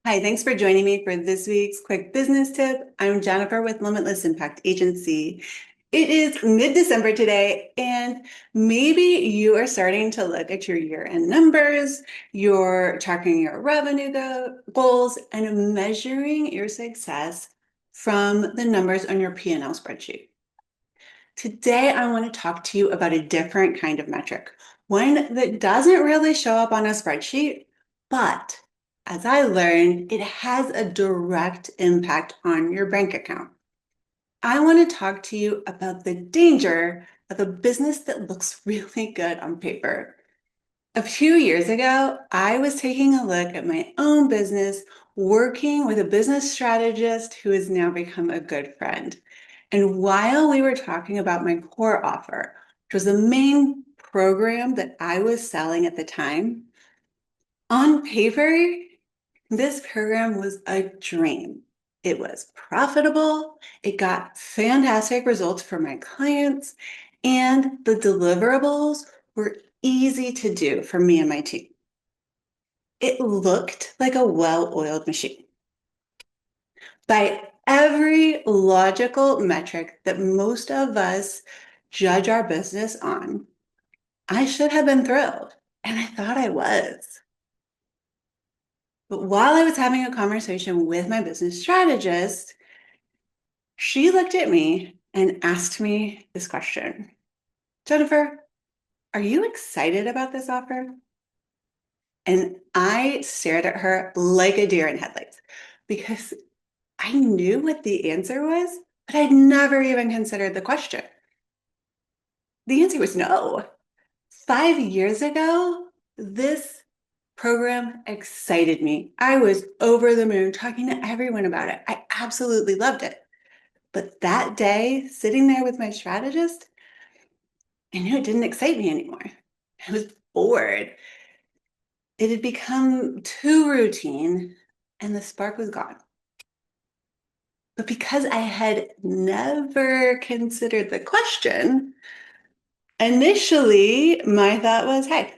Hi, thanks for joining me for this week's quick business tip. I'm Jennifer with Limitless Impact Agency. It is mid-December today, and maybe you are starting to look at your year-end numbers, you're tracking your revenue goals, and measuring your success from the numbers on your P&L spreadsheet. Today, I want to talk to you about a different kind of metric, one that doesn't really show up on a spreadsheet, but as I learned, it has a direct impact on your bank account. I want to talk to you about the danger of a business that looks really good on paper. A few years ago, I was taking a look at my own business, working with a business strategist who has now become a good friend. And while we were talking about my core offer, which was the main program that I was selling at the time, on paper, this program was a dream. It was profitable, it got fantastic results for my clients, and the deliverables were easy to do for me and my team. It looked like a well-oiled machine. By every logical metric that most of us judge our business on, I should have been thrilled, and I thought I was. But while I was having a conversation with my business strategist, she looked at me and asked me this question. Jennifer, are you excited about this offer? And I stared at her like a deer in headlights because I knew what the answer was, but I'd never even considered the question. The answer was no. 5 years ago, this program excited me. I was over the moon talking to everyone about it. I absolutely loved it. But that day, sitting there with my strategist, I knew it didn't excite me anymore. I was bored. It had become too routine, and the spark was gone. But because I had never considered the question, initially my thought was, hey,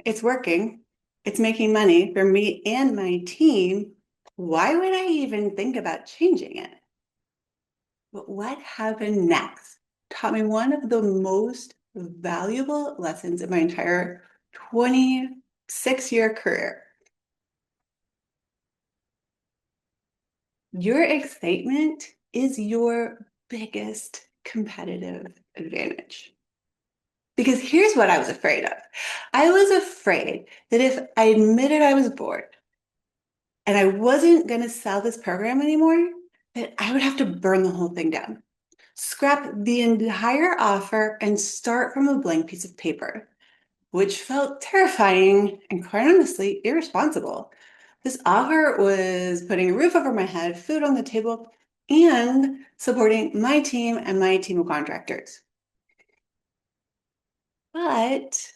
it's working. It's making money for me and my team. Why would I even think about changing it? But what happened next taught me one of the most valuable lessons in my entire 26-year career. Your excitement is your biggest competitive advantage. Because here's what I was afraid of. I was afraid that if I admitted I was bored and I wasn't going to sell this program anymore, that I would have to burn the whole thing down, scrap the entire offer, and start from a blank piece of paper, which felt terrifying and, quite honestly, irresponsible. This offer was putting a roof over my head, food on the table, and supporting my team and my team of contractors. But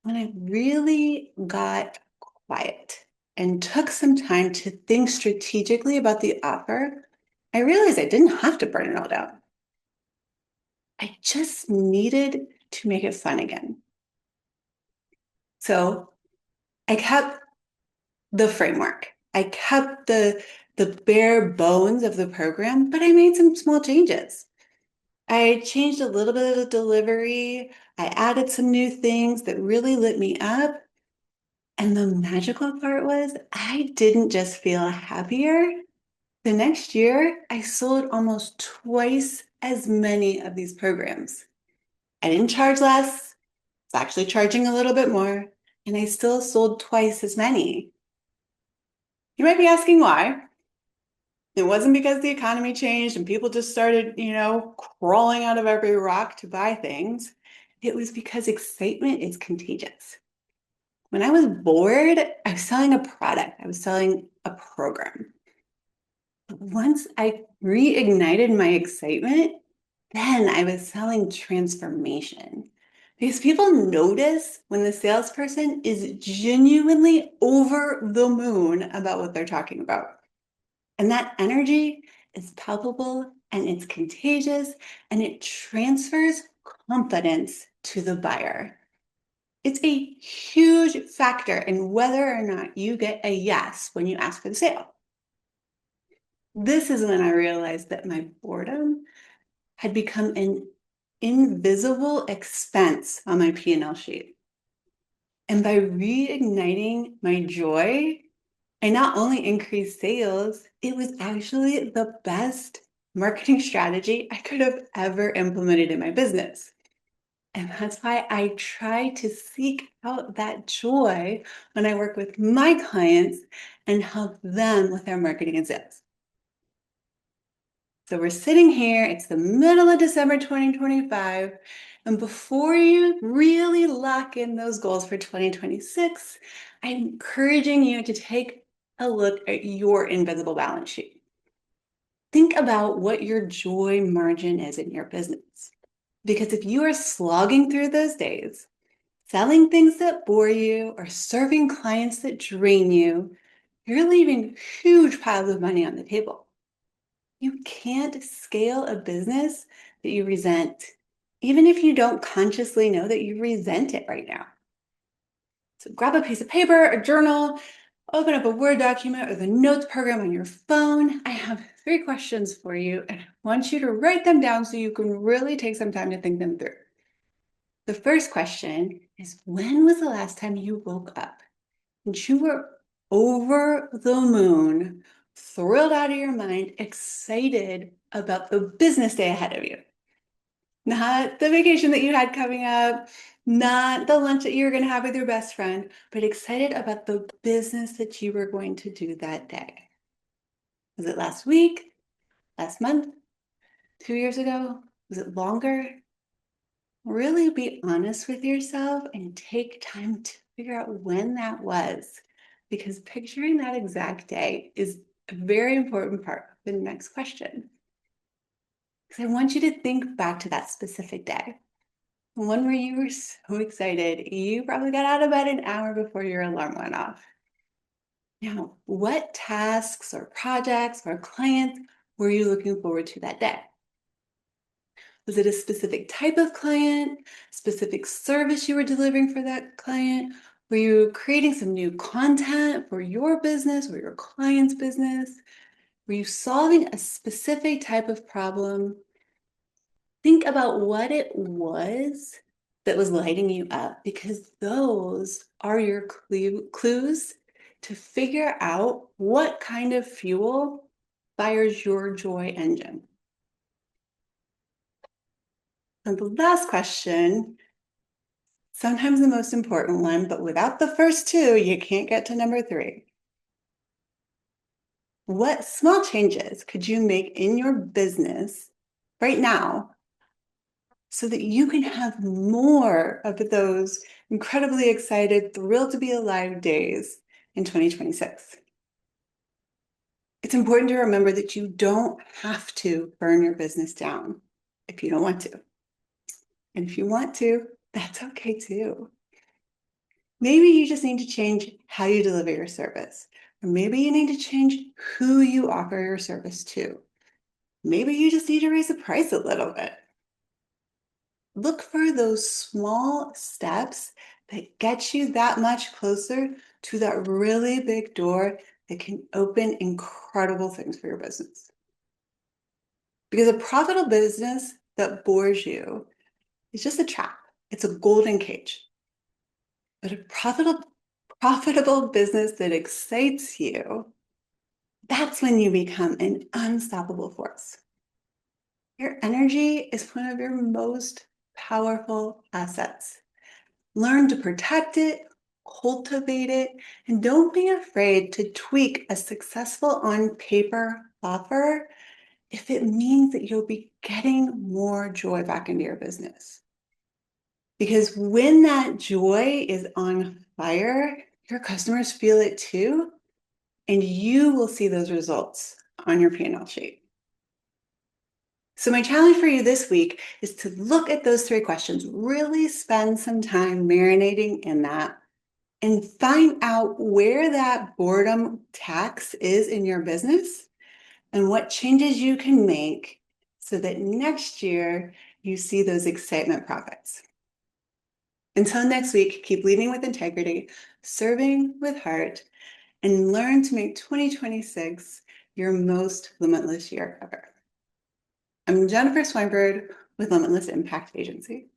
when I really got quiet and took some time to think strategically about the offer, I realized I didn't have to burn it all down. I just needed to make it fun again. So I kept the framework. I kept the bare bones of the program, but I made some small changes. I changed a little bit of the delivery. I added some new things that really lit me up. And the magical part was I didn't just feel happier. The next year, I sold almost twice as many of these programs. I didn't charge less. It's actually charging a little bit more, and I still sold twice as many. You might be asking why. It wasn't because the economy changed and people just started, crawling out of every rock to buy things. It was because excitement is contagious. When I was bored, I was selling a product, I was selling a program. But once I reignited my excitement, then I was selling transformation. Because people notice when the salesperson is genuinely over the moon about what they're talking about. And that energy is palpable and it's contagious and it transfers confidence to the buyer. It's a huge factor in whether or not you get a yes when you ask for the sale. This is when I realized that my boredom had become an invisible expense on my P&L sheet. And by reigniting my joy, I not only increased sales, it was actually the best marketing strategy I could have ever implemented in my business. And that's why I try to seek out that joy when I work with my clients and help them with their marketing and sales. So we're sitting here, it's the middle of December 2025, and before you really lock in those goals for 2026, I'm encouraging you to take a look at your invisible balance sheet. Think about what your joy margin is in your business. Because if you are slogging through those days, selling things that bore you or serving clients that drain you, you're leaving huge piles of money on the table. You can't scale a business that you resent, even if you don't consciously know that you resent it right now. So grab a piece of paper, a journal, open up a Word document or the notes program on your phone. I have 3 questions for you, and I want you to write them down so you can really take some time to think them through. The first question is, when was the last time you woke up and you were over the moon, thrilled out of your mind, excited about the business day ahead of you? Not the vacation that you had coming up, not the lunch that you were going to have with your best friend, but excited about the business that you were going to do that day. Was it last week, last month, 2 years ago? Was it longer? Really be honest with yourself and take time to figure out when that was, because picturing that exact day is a very important part of the next question. Because I want you to think back to that specific day, one where you were so excited, you probably got out of bed an hour before your alarm went off. Now, what tasks or projects or clients were you looking forward to that day? Was it a specific type of client, specific service you were delivering for that client? Were you creating some new content for your business or your client's business? Were you solving a specific type of problem? Think about what it was that was lighting you up, because those are your clues to figure out what kind of fuel fires your joy engine. And the last question, sometimes the most important one, but without the first 2, you can't get to number 3. What small changes could you make in your business right now so that you can have more of those incredibly excited, thrilled to be alive days in 2026? It's important to remember that you don't have to burn your business down if you don't want to. And if you want to, that's okay too. Maybe you just need to change how you deliver your service. Or maybe you need to change who you offer your service to. Maybe you just need to raise the price a little bit. Look for those small steps that get you that much closer to that really big door that can open incredible things for your business. Because a profitable business that bores you is just a trap. It's a golden cage. But a profitable business that excites you, that's when you become an unstoppable force. Your energy is one of your most powerful assets. Learn to protect it, cultivate it, and don't be afraid to tweak a successful on paper offer if it means that you'll be getting more joy back into your business. Because when that joy is on fire, your customers feel it too, and you will see those results on your P&L sheet. So my challenge for you this week is to look at those 3 questions, really spend some time marinating in that, and find out where that boredom tax is in your business and what changes you can make so that next year you see those excitement profits. Until next week, keep leading with integrity, serving with heart, and learn to make 2026 your most limitless year ever. I'm Jennifer Swineford with Limitless Impact Agency.